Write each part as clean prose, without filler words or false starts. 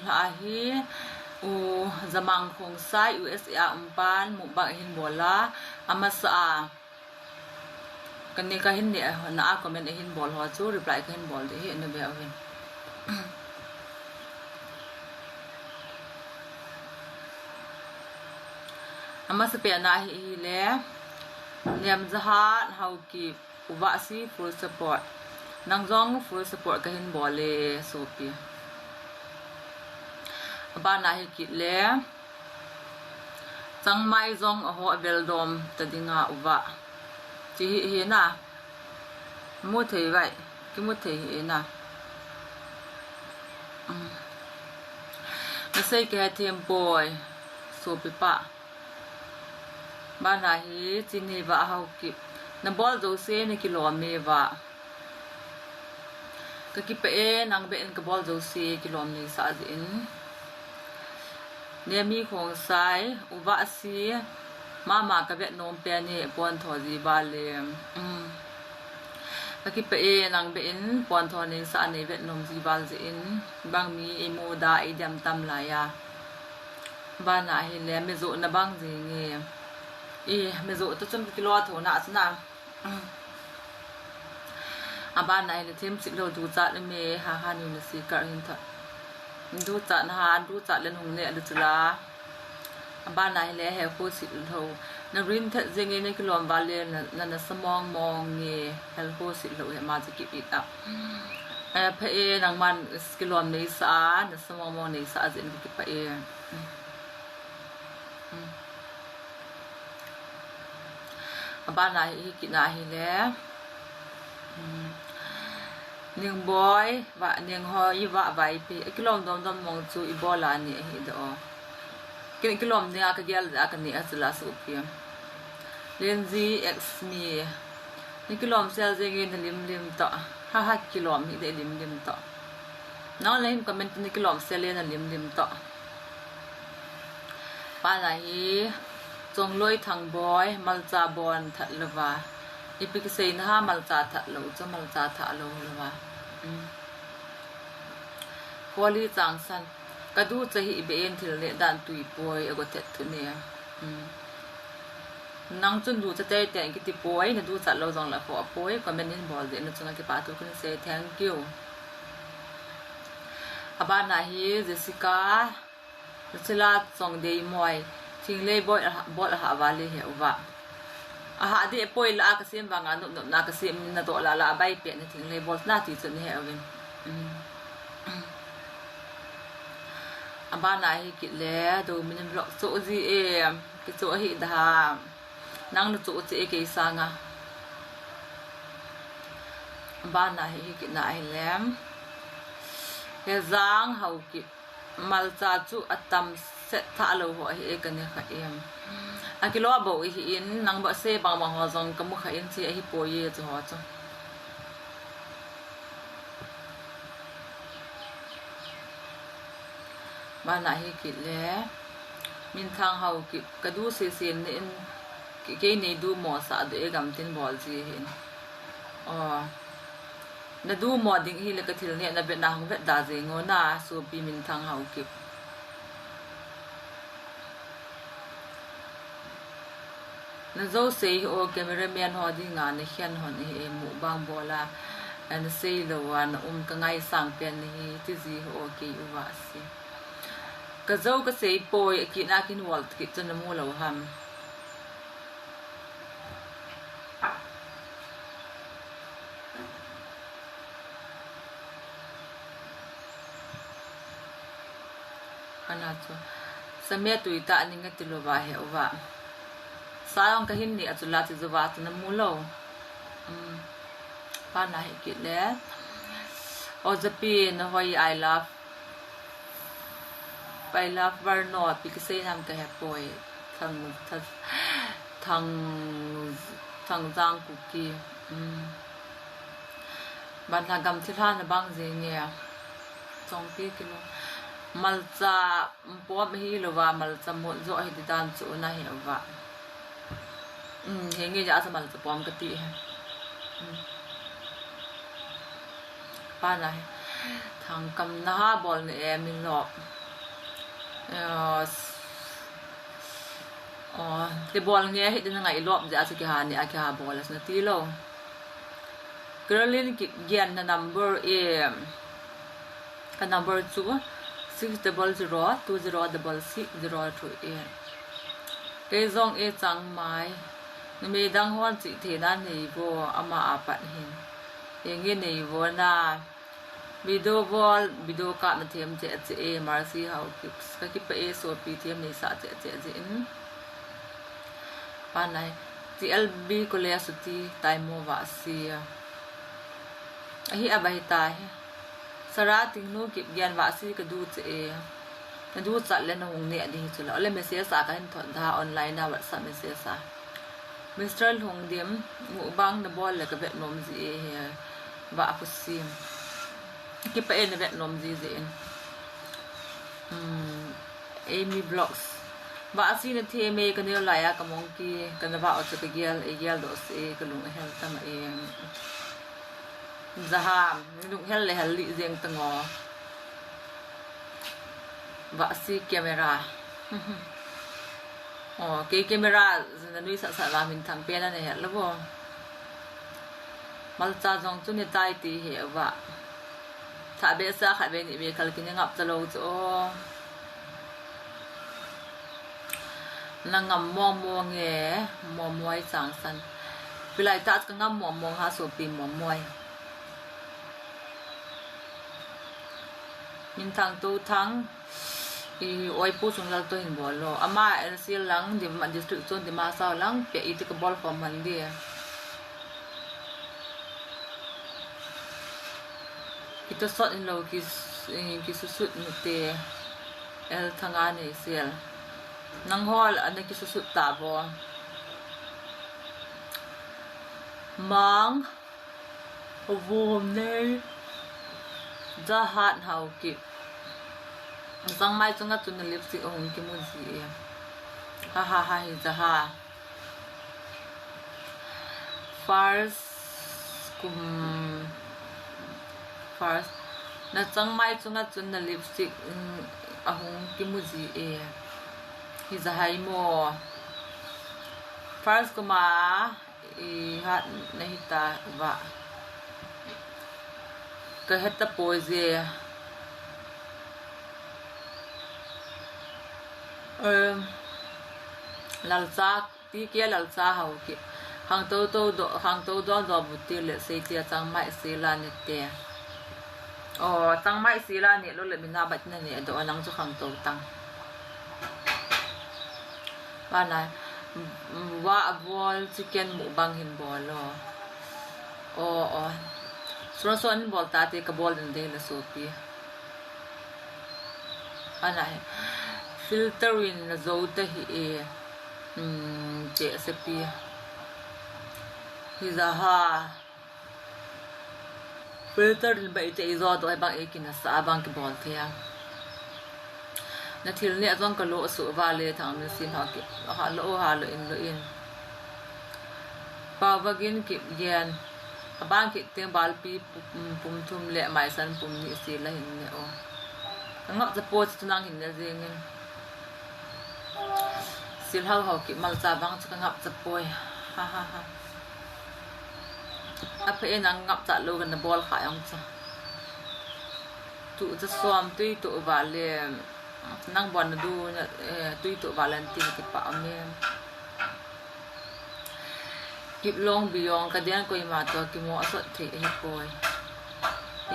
la hi u zamang khong sai USA umpan mukbang eihin bola amasa kan ni ka hin ni na comment eihin bol ho chu reply ka hin bol de hi no be awin amasa pe na hi le liam zahat how ki uwa si full support nang zong full support ka hin bole so pi ba na hi kit le chang mai zong a ho beldom tadinga uwa chi hi na mu thei vai ki mu thei hi na na sei ke them boy so pi pa ba na hi chini wa how ki na bol do se ni kilo me wa ka ki pe nang be en ka bol do se kilo ni sa in ne mi khong sai uwa si mama ka be nom pe ni pon tho ji ba le ka ki pe nang be in pon tho ni sa ni be nom ji bal ji in bang mi e mo da e dam tam la ya ba na hi le me zo na bang ji nge me zo to chum kilo tho na chna ba na hi le them sik lo du cha le me ha ni na si kar hin tha du cha na ha du cha len hung ne lu chula ba na hi le he ko si lo na rin tha jeng ne kilom ba le na samong mong nge hel ko si lo he ma ji ki pi ta phe nang man kilom nei sa na samong mong nei sa jin ki pa ba na hi ki na hi le ning boy wa ning hoi wa vai pi kilom dom dom mong chu I bola ni hi do kilom ni ka gel da ka ni asla su pi lenzi x mi ni kilom sel jeng in lim to ha kilom hi de lim to no le him comment ni kilom sel le lim to pa la hi chong loi thang boy malcha bon that lova ipik sei na ha malcha that lo cha malcha tha lo lova kholi chang san kadu chahi be en thil le dan tui poi ago the thu ne nang chun du cha te ki ti poi na du cha lo jong la kho poi comment in bol de na chunga ki pa tu kun say thank you aba na hi Jessica chila chong dei moi thing le bol ha wa le he wa ha de poi la ka sem wa nga no na ka sem na to la bai pe na thing le bol na ti chun he awin aba na hi ki le do min block so ji ki so hi da nang no so che ke sa nga aba na hi ki na ai lem he zang hau ki mal cha chu atam se tha lo ho hi ka ne kha a ki lo bo hi in nang ba se ba ma ho zong ka mu kha in chi hi po ye chu ho chu ba na hi ki le min thang hau ki ka du se sen ne in ke ne du mo sa de gam tin bol ji hin na du mo ding hi le ka thil ne na be na hung ve da je ngo na so pi min thang hau ki na zo sei o cameraman ho di nga ne hian hon he mu bang bola and sei lo wan ka ngai sang pen hi ti ji ho ke u wa si ka zo ka sei poi ki na kin wal ki chen mu lo ham ana cho samya tuita ni nga ti lo wa he wa sayang ka hin ni atula ti zuwa tu na mu lo pa na hi ki le o zapi na hoi I love Varnot because say nam ka he poi thang jang kuki ban na gam thi tha na bang je nge chong pi kilo malcha po hi lo wa malcha mo zo hi dan chu na he wa he nge ja sa malcha pom ka ti pa na thằng cầm na bol này em mình lọ cái bol nghe hết đến ngày lọp dạ sẽ cái hà này cái hà bol là tí lâu cái lên cái gen là number cái number 2 600 2066 cái dòng chẳng mai mình đang hoan chị thế nan này vô ama apat hin yang nghe này vô na video card na thêm chế marcy how cái pe so ptm này sa chế in pan này tlb ko le suti time mo va si ahi abai ta sara ting no kip gian va si ka du chế ka du chat le na hong ne di chula le message sa ka hin thon tha online na whatsapp message sa Mr. Hong Dim Mukbang na bol la ka Vietnam ji ba aku sim ki pa en Vietnam ji zin Amy Vlogs ba asi na theme ka ne la ya ka mong ki ka na ba o cha ka gel do se ka lung hel ta ma zaham lung hel le hel li jeng tango ba si camera cái camera là nuôi sợ là mình thằng pe này hết lắm không mà cha dòng chúng này tai tí hiểu vậy thà bé xa khai bên này bé khai cái ngập ra lâu chỗ là ngầm mò nghe mò muối chẳng san vì lại ta cái ngầm mò ha số pin mò muối mình thằng tu thắng oi pu chung la to hin bolho ama sil lang di ma district zone di ma sa lang pe it ka bol from man dia ito sot in lo ki susut te el thanga ne sil nang hol an ki susut ta bo mang vom ne da hat hau ki sang mai chunga chun lipstick hong ki mun si ha hi ha first na chang mai chunga chun lipstick hong ki mu ji hi za hai mo first kuma hat na hita va ka heta poise lalsa tí kia lalsa hậu kia hàng tô do bụt lệ xây tia tăng mãi xí la nè tia tăng mãi xí la nè lúc lệ mình na bạch nè độ năng cho hàng tô tăng và này wa bol chicken mukbang hin bol suan bol ta te ka bol den la sopi này filtering na zo ta hi che sepi hi za ha filter din bai te zo do bang ekin sa bang ki bol thia na thil ne zong ka lo su va le thang min sin ha ki ha lo in pa wagin ki gen abang ki teng bal pi pum thum le mai san pum ni si la hin ne ngap za po chu nang hin ne zengin sil hau ki mal cha bang chu ngap cha poi ha aphe nang ngap cha lo gan bol kha yang cha tu cha swam tui tu va le nang bon du tui tu valentine ki pa me kip long biyong ka dian ko ma to ki mo asot thi hi poi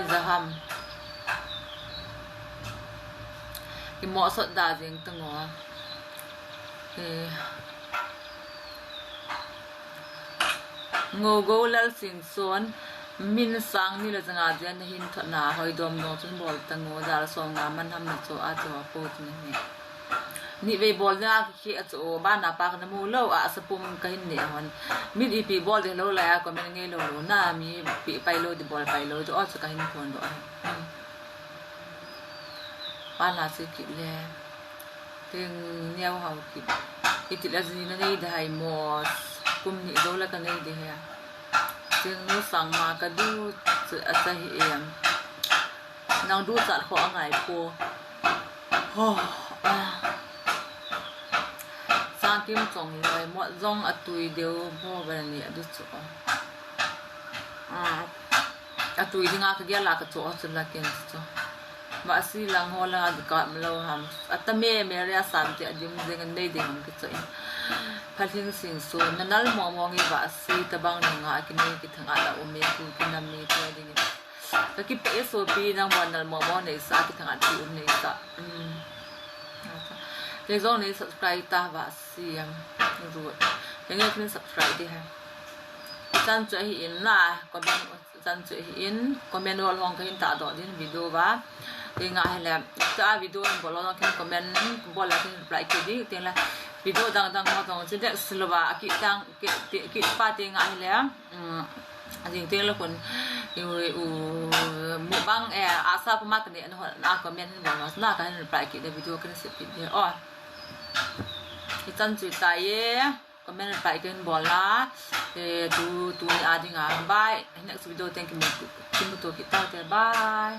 izaham ki mo asot da jeng tango ngô gô lal sing son min sang ni la janga jan hin thana hoi dom no chun bol tango dal song nga man ham na cho a cho po ni ve bol na ki a cho ba na pa na mu lo a sapum ka hin ne hon min ipi bol de lo la ko men nge lo na mi pi pai lo di bol pai lo to a ka hin kon do pa na se ki le ting niaw hau ki itila zini na nei dai mo kum ni do la ka nei de ha tiếng nó sang mà cái đu sự ở đây นางดูจัดขอไงโพสร้างกิมจงเลยหมดจ้องอตุยเดียวพ่อแบบนี้ดูจ้ะอตุยที่งาคือเดียลากระโจจุดละเกินจ้ะมาสิลังหัวลังอดีกามาเราทำอัตเมย์เมรียสันติอดีมเรื่องได้ดิ่งมันก็จะพัฒน์สิ่งส่วนนั้นมองอีว่าสิตะบังหนึ่งงากินนี่กินทั้งอะไรอุเมกุกินน้ำมีตัวดิ่งก็คิดไปโซปีนั่งวันนั้นมองในสักกินทั้งอะไรอุเมกุเดี๋ยวช่วงนี้ subscribe ตาว่าสิยังรู้ยังไงคุณ subscribe ดีฮะจันจะเห็นละก็เป็นจันจะเห็นก็เป็นว่าลองก็เห็นตาดอดินวิดีโอว่ายังไงแล้วถ้าวิดีโอบอกเราต้องเห็นคอมเมนต์บอกเราเห็นไลค์ดีเตียงละวิดีโอดังๆมาตรงจะได้สรุปว่าคิดป้าเตียงไงแล้วจริงเตียงละคนอยู่หมู่บ้านอาซาพม่ากันเนี่ยนะคอมเมนต์บอกว่าน่ากันไลค์ในวิดีโอกันเสร็จเดียวอ๋อจันจุดใจคอมเมนต์ไปกันบอกละดูนี่อาจจะงานบาย next video thank you คิดมาตัวคิดต่อแต่บาย